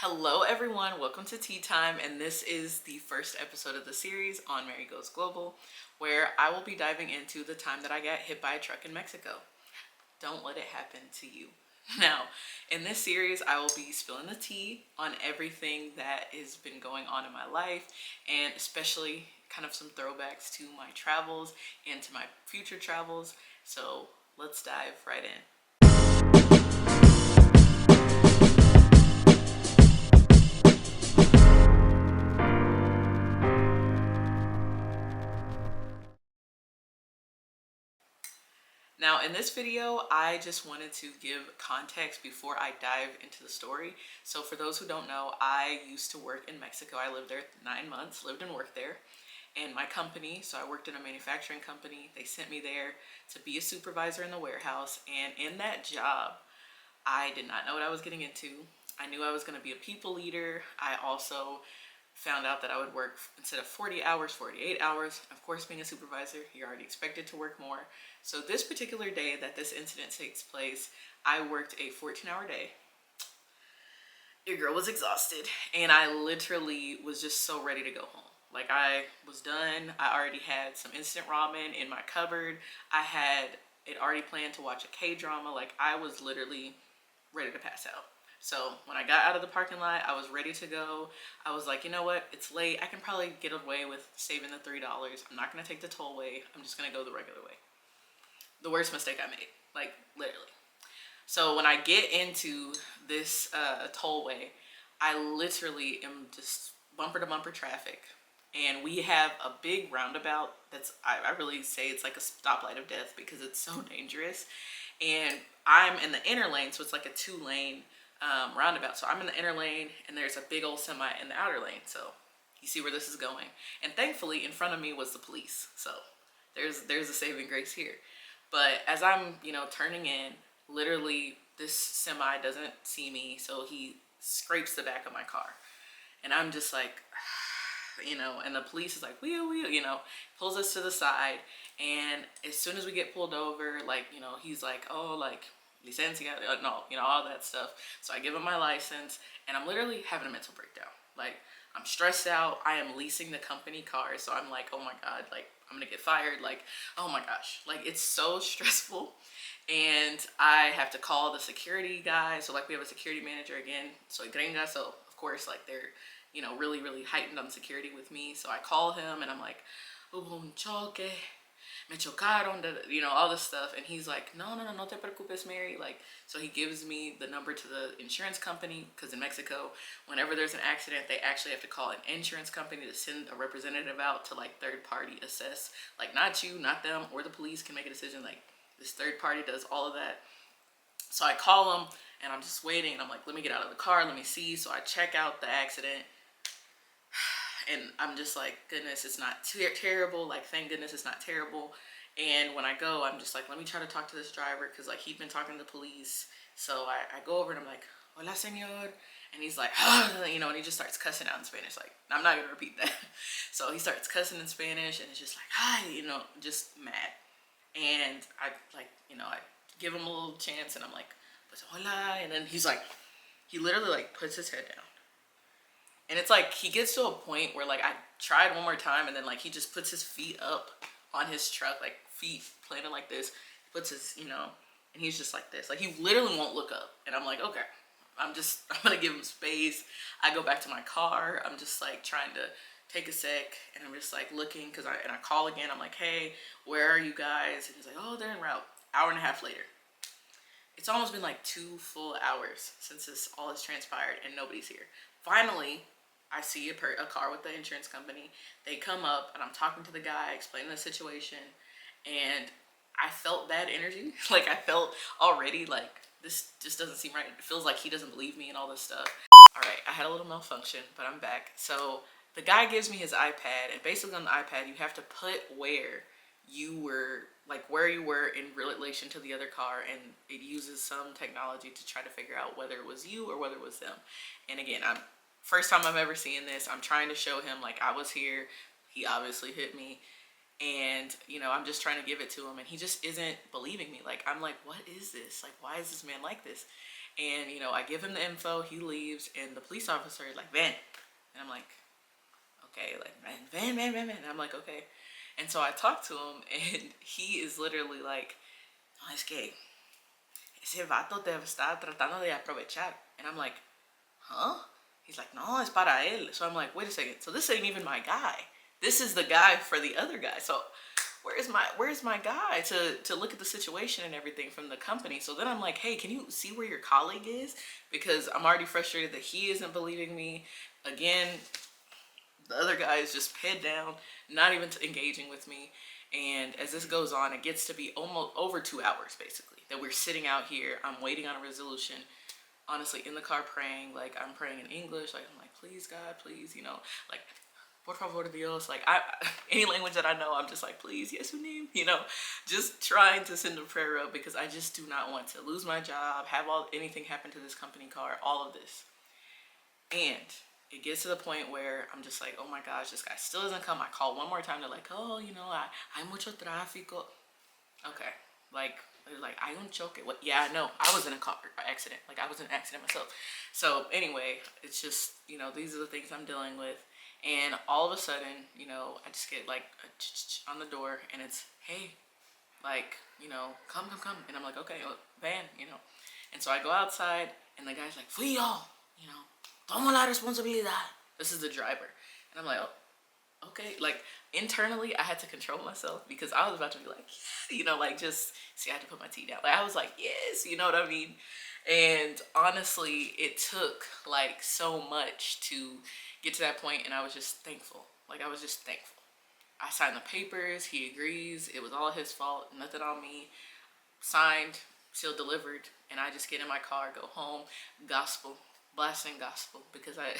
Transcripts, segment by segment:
Hello everyone, welcome to Tea Time, and this is the first episode of the series on Mary Goes Global, where I will be diving into the time that I got hit by a truck in Mexico. Don't let it happen to you. Now, in this series, I will be spilling the tea on everything that has been going on in my life, and especially kind of some throwbacks to my travels and to my future travels. So let's dive right in. Now, in this video, I just wanted to give context before I dive into the story. So for those who don't know, I used to work in Mexico. I lived there 9 months, lived and worked there. And my company, so I worked in a manufacturing company, they sent me there to be a supervisor in the warehouse. And in that job, I did not know what I was getting into. I knew I was going to be a people leader. I also found out that I would work instead of 40 hours, 48 hours. Of course, being a supervisor, you're already expected to work more. So this particular day that this incident takes place, I worked a 14-hour day. Your girl was exhausted, and I literally was just so ready to go home. Like, I was done. I already had some instant ramen in my cupboard. I had it already planned to watch a K-drama. Like, I was literally ready to pass out. So when I got out of the parking lot, I was ready to go. I was like, you know what? It's late. I can probably get away with saving the $3. I'm not going to take the tollway. I'm just going to go the regular way. The worst mistake I made, like literally. So when I get into this tollway, I literally am just bumper to bumper traffic. And we have a big roundabout that's, I really say it's like a stoplight of death because it's so dangerous. And I'm in the inner lane, so it's like a 2-lane roundabout. So I'm in the inner lane, and there's a big old semi in the outer lane. So you see where this is going. And thankfully, in front of me was the police. So there's a saving grace here. But as I'm, turning in, literally this semi doesn't see me, so he scrapes the back of my car. And I'm just like, and the police is like, wheel, pulls us to the side. And as soon as we get pulled over, like, he's like, oh, like, licencia, no, all that stuff. So I give him my license, and I'm literally having a mental breakdown. Like, I'm stressed out. I am leasing the company car, so I'm like, oh my God, like, I'm gonna get fired. Like, oh my gosh, like, it's so stressful. And I have to call the security guy. So, like, we have a security manager again, so gringa, so of course, like, they're really, really heightened on security with me. So I call him, and I'm like, hubo un choque, me chocaron, all this stuff. And he's like, no, no, no, no te preocupes, Mary. Like, so he gives me the number to the insurance company, because in Mexico, whenever there's an accident, they actually have to call an insurance company to send a representative out to, like, third party assess. Like, not you, not them, or the police can make a decision. Like, this third party does all of that. So I call him, and I'm just waiting, and I'm like, let me get out of the car, let me see. So I check out the accident, and I'm just like, goodness, it's not terrible. Like, thank goodness it's not terrible. And when I go, I'm just like, let me try to talk to this driver, because, like, he'd been talking to the police. So I go over, and I'm like, hola, señor. And he's like, and he just starts cussing out in Spanish. Like, I'm not going to repeat that. So he starts cussing in Spanish, and it's just like, hi, just mad. And I, like, I give him a little chance, and I'm like, pues hola. And then he's like, he literally, like, puts his head down. And it's like, he gets to a point where, like, I tried one more time, and then, like, he just puts his feet up on his truck, like, feet planted like this. He puts his, and he's just like this. Like, he literally won't look up. And I'm like, okay, I'm gonna give him space. I go back to my car. I'm just, like, trying to take a sec, and I'm just, like, looking, and I call again. I'm like, hey, where are you guys? And he's like, oh, they're en route. Hour and a half later. It's almost been like 2 full hours since this all has transpired, and nobody's here. Finally, I see a car with the insurance company. They come up, and I'm talking to the guy, explaining the situation, and I felt bad energy. Like, I felt already like, this just doesn't seem right. It feels like he doesn't believe me and all this stuff. All right, I had a little malfunction, but I'm back. So the guy gives me his iPad, and basically on the iPad, you have to put where you were in relation to the other car, and it uses some technology to try to figure out whether it was you or whether it was them. And again, first time I'm ever seeing this. I'm trying to show him, like, I was here. He obviously hit me, and I'm just trying to give it to him, and he just isn't believing me. Like, I'm like, what is this? Like, why is this man like this? And, you know, I give him the info, he leaves, and the police officer is like, Van. And I'm like, okay, like, Van. And I'm like, okay. And so I talk to him, and he is literally like, no, es que ese vato te está tratando de aprovechar. And I'm like, huh? He's like, no, es para él. So I'm like, wait a second. So this ain't even my guy. This is the guy for the other guy. So where's my guy to look at the situation and everything from the company? So then I'm like, hey, can you see where your colleague is? Because I'm already frustrated that he isn't believing me. Again, the other guy is just head down, not even engaging with me. And as this goes on, it gets to be almost over 2 hours basically that we're sitting out here. I'm waiting on a resolution. Honestly, in the car praying, like I'm praying in English, like I'm like, please God, please, you know, like por favor Dios, like any language that I know, I'm just like, please, Yesu name, you know, just trying to send a prayer up because I just do not want to lose my job, have anything happen to this company car, all of this. And it gets to the point where I'm just like, oh my gosh, this guy still doesn't come. I call one more time. They're like, oh, you know, hay mucho tráfico. Okay, like, they're like, I don't choke it. What? Yeah, I know. I was in a car accident. Like, I was in an accident myself. So anyway, it's just, you know, these are the things I'm dealing with. And all of a sudden, you know, I just get like a on the door, and it's, hey, like, you know, come. And I'm like, okay, Van, you know. And so I go outside, and the guy's like, fui yo, you know, toma la responsabilidad. This is the driver. And I'm like, oh, okay. Like, internally, I had to control myself because I was about to be like, yeah, you know, like, just, see, I had to put my tea down. Like, I was like, yes, you know what I mean? And honestly, it took, like, so much to get to that point, and I was just thankful. Like, I was just thankful. I signed the papers, he agrees, it was all his fault, nothing on me. Signed, sealed, delivered, and I just get in my car, go home, gospel, blasting gospel, because I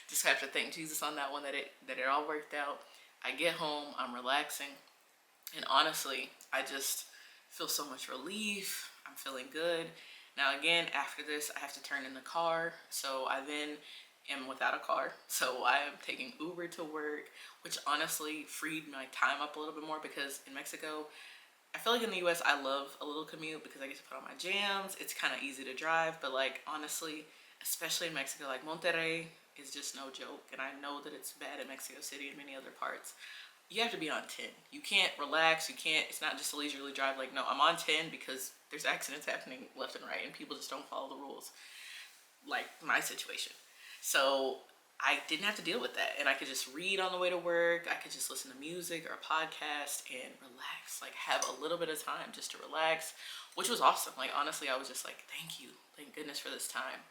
just have to thank Jesus on that one, that it all worked out. I get home, I'm relaxing, and honestly, I just feel so much relief. I'm feeling good. Now again, after this, I have to turn in the car, so I then am without a car, so I am taking Uber to work, which honestly freed my time up a little bit more because in Mexico, I feel like in the US, I love a little commute because I get to put on my jams. It's kind of easy to drive, but like honestly, especially in Mexico, like Monterrey is just no joke. And I know that it's bad in Mexico City and many other parts. You have to be on 10. You can't relax. You can't, it's not just a leisurely drive. Like, no, I'm on 10 because there's accidents happening left and right and people just don't follow the rules. Like my situation. So I didn't have to deal with that, and I could just read on the way to work. I could just listen to music or a podcast and relax, like have a little bit of time just to relax, which was awesome. Like honestly, I was just like, thank goodness for this time.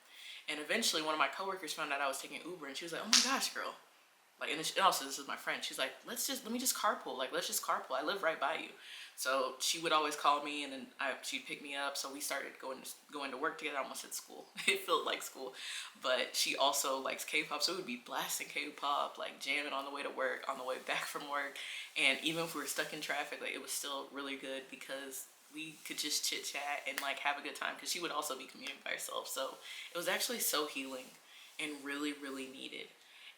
And eventually one of my coworkers found out I was taking Uber, and she was like, oh my gosh, girl, like, and also this is my friend, she's like, let me just carpool, like let's just carpool, I live right by you. So she would always call me, and then she'd pick me up, so we started going to work together. I almost said school. It felt like school. But she also likes K-pop, so we would be blasting K-pop, like jamming on the way to work, on the way back from work. And even if we were stuck in traffic, like it was still really good because we could just chit chat and like have a good time, because she would also be commuting by herself. So it was actually so healing and really, really needed.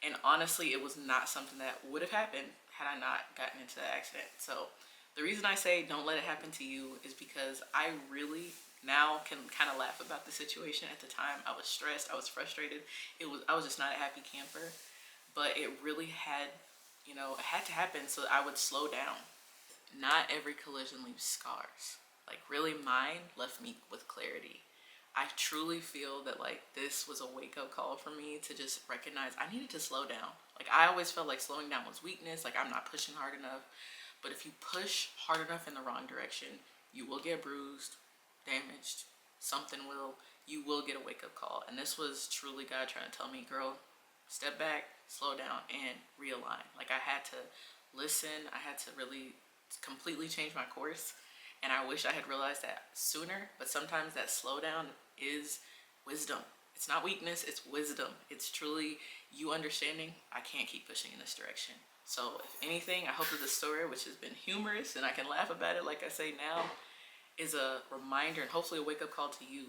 And honestly, it was not something that would have happened had I not gotten into the accident. So the reason I say don't let it happen to you is because I really now can kind of laugh about the situation. At the time, I was stressed, I was frustrated. I was just not a happy camper, but it really had, you know, it had to happen so that I would slow down. Not every collision leaves scars. Like really, mine left me with clarity. I truly feel that like this was a wake-up call for me to just recognize I needed to slow down. Like I always felt like slowing down was weakness, like I'm not pushing hard enough. But if you push hard enough in the wrong direction, you will get bruised, damaged, something will, you will get a wake-up call. And this was truly God trying to tell me, girl, step back, slow down, and realign. Like I had to listen, I had to really completely change my course. And I wish I had realized that sooner, but sometimes that slowdown is wisdom. It's not weakness, it's wisdom. It's truly you understanding, I can't keep pushing in this direction. So if anything, I hope that this story, which has been humorous and I can laugh about it like I say now, is a reminder and hopefully a wake-up call to you.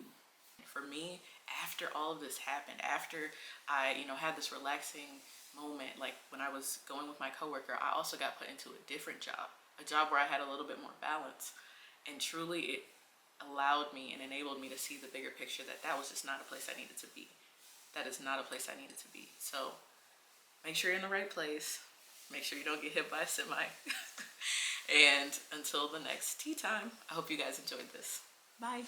For me, after all of this happened, after I, you know, had this relaxing moment, like when I was going with my coworker, I also got put into a different job, a job where I had a little bit more balance. And truly it allowed me and enabled me to see the bigger picture, that that was just not a place I needed to be. That is not a place I needed to be. So make sure you're in the right place. Make sure you don't get hit by a semi. And until the next tea time, I hope you guys enjoyed this. Bye.